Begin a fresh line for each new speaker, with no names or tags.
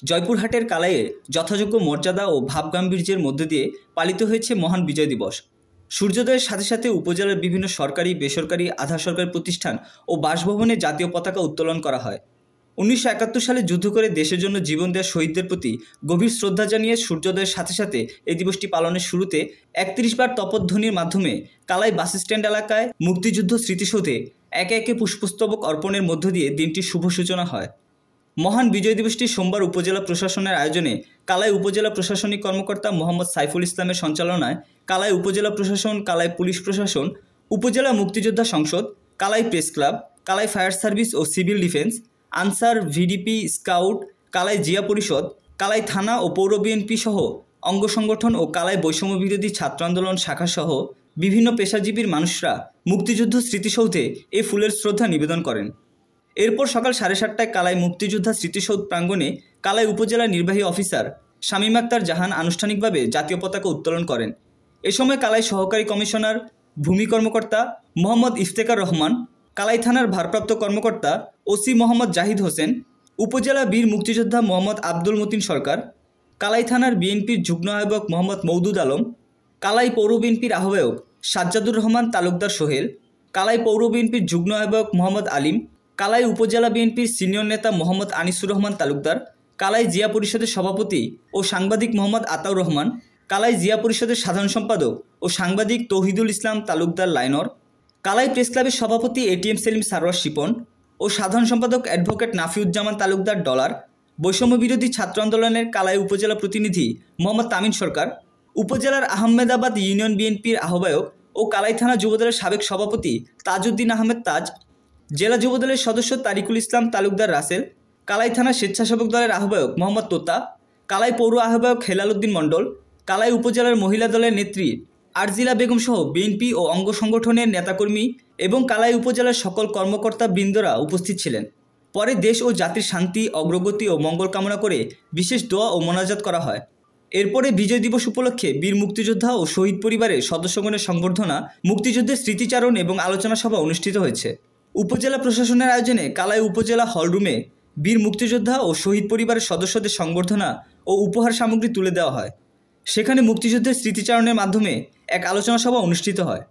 জয়পুরহাটের কালাইয়ে যথাযোগ্য মর্যাদা ও ভাবগাম্ভীর্যের মধ্য দিয়ে পালিত হয়েছে মহান বিজয় দিবস। সূর্যোদয়ের সাথে সাথে উপজেলার বিভিন্ন সরকারি, বেসরকারি, আধা সরকারি প্রতিষ্ঠান ও বাসভবনে জাতীয় পতাকা উত্তোলন করা হয়। 1971 সালে যুদ্ধ করে দেশের জন্য জীবন দেওয়া শহীদদের প্রতি গভীর শ্রদ্ধা জানিয়ে সূর্যোদয়ের সাথে সাথে এই দিবসটি পালনের শুরুতে 31 বার তপধ্বনির মাধ্যমে কালাই বাসস্ট্যান্ড এলাকায় মুক্তিযুদ্ধ স্মৃতিসৌধে একে একে পুষ্পস্তবক অর্পণের মধ্য দিয়ে দিনটির শুভ সূচনা হয়। মহান বিজয় দিবসটি সোমবার উপজেলা প্রশাসনের আয়োজনে কালাই উপজেলা প্রশাসনিক কর্মকর্তা মোহাম্মদ সাইফুল ইসলামের সঞ্চালনায় কালাই উপজেলা প্রশাসন, কালাই পুলিশ প্রশাসন, উপজেলা মুক্তিযোদ্ধা সংসদ, Kalai press club, Kalai fire service ও civil defence, Ansar, VDP, scout, Kalai Zia পরিষদ, কালাই থানা ও পৌর বিএনপি সহ অঙ্গ সংগঠন ও কালাই বৈষম্য বিরোধী ছাত্র আন্দোলন শাখা সহ বিভিন্ন পেশাজীবীর মানুষরা মুক্তিযুদ্ধ স্মৃতিসৌধে এ ফুলের শ্রদ্ধা নিবেদন করেন। এরপর সকাল 7:30টায় কালাই মুক্তিযোদ্ধা স্মৃতিসৌধ প্রাঙ্গণে কালাই উপজেলা নির্বাহী অফিসার শামীম আক্তার জাহান আনুষ্ঠানিকভাবে জাতীয় পতাকা উত্তোলন করেন। এ সময় কালাই সহকারী কমিশনার, ভূমি কর্মকর্তা মোহাম্মদ ইফতেখার রহমান, কালাই থানার ভারপ্রাপ্ত কর্মকর্তা ওসি মোহাম্মদ জাহিদ হোসেন, উপজেলা বীর মুক্তিযোদ্ধা মোহাম্মদ আব্দুল মতিন সরকার, কালাই থানার বিএনপির যুগ্ম আহ্বায়ক মোহাম্মদ মওদুদ আলম, কালাই পৌর বিএনপির আহ্বায়ক সাজ্জাদুর রহমান তালুকদার সোহেল, কালাই পৌর বিএনপির যুগ্ম আহ্বায়ক মোহাম্মদ আলিম, কালাই উপজেলা বিএনপির সিনিয়র নেতা মোহাম্মদ আনিসুর রহমান তালুকদার, কালাই জিয়া পরিষদের সভাপতি ও সাংবাদিক মোহাম্মদ আতাউর রহমান, কালাই জিয়া পরিষদের সাধারণ সম্পাদক ও সাংবাদিক তৌহিদুল ইসলাম তালুকদার লাইনর, কালাই প্রেস ক্লাবের সভাপতি এটিএম সেলিম সারোয়ার শিপন ও সাধারণ সম্পাদক অ্যাডভোকেট নাফিউজ্জামান তালুকদার ডলার, বৈষম্য বিরোধী ছাত্র আন্দোলনের কালাই উপজেলা প্রতিনিধি মোহাম্মদ তামিন সরকার, উপজেলার আহমেদাবাদ ইউনিয়ন বিএনপির আহ্বায়ক ও কালাই থানা যুবদলের সাবেক সভাপতি তাজউদ্দিন আহমেদ তাজ, জেলা যুবদলের সদস্য তারিকুল ইসলাম তালুকদার রাসেল, কালাই থানা স্বেচ্ছাসেবক দলের আহ্বায়ক মোহাম্মদ তোতা, কালাই পৌর আহ্বায়ক হেলাল উদ্দিন মণ্ডল, কালাই উপজেলার মহিলা দলের নেত্রী আরজিলা বেগম সহ বিএনপি ও অঙ্গ সংগঠনের নেতাকর্মী এবং কালাই উপজেলার সকল কর্মকর্তা বৃন্দরা উপস্থিত ছিলেন। পরে দেশ ও জাতির শান্তি, অগ্রগতি ও মঙ্গল কামনা করে বিশেষ দোয়া ও মোনাজাত করা হয়। এরপরে বিজয় দিবস উপলক্ষে বীর মুক্তিযোদ্ধা ও শহীদ পরিবারের সদস্যগণের সংবর্ধনা, মুক্তিযুদ্ধের স্মৃতিচারণ এবং আলোচনা সভা অনুষ্ঠিত হয়েছে। উপজেলা প্রশাসনের আয়োজনে কালাই উপজেলা হলরুমে বীর মুক্তিযোদ্ধা ও শহীদ পরিবারের সদস্যদের সংবর্ধনা ও উপহার সামগ্রী তুলে দেওয়া হয়। সেখানে মুক্তিযুদ্ধের স্মৃতিচারণের মাধ্যমে এক আলোচনা সভা অনুষ্ঠিত হয়।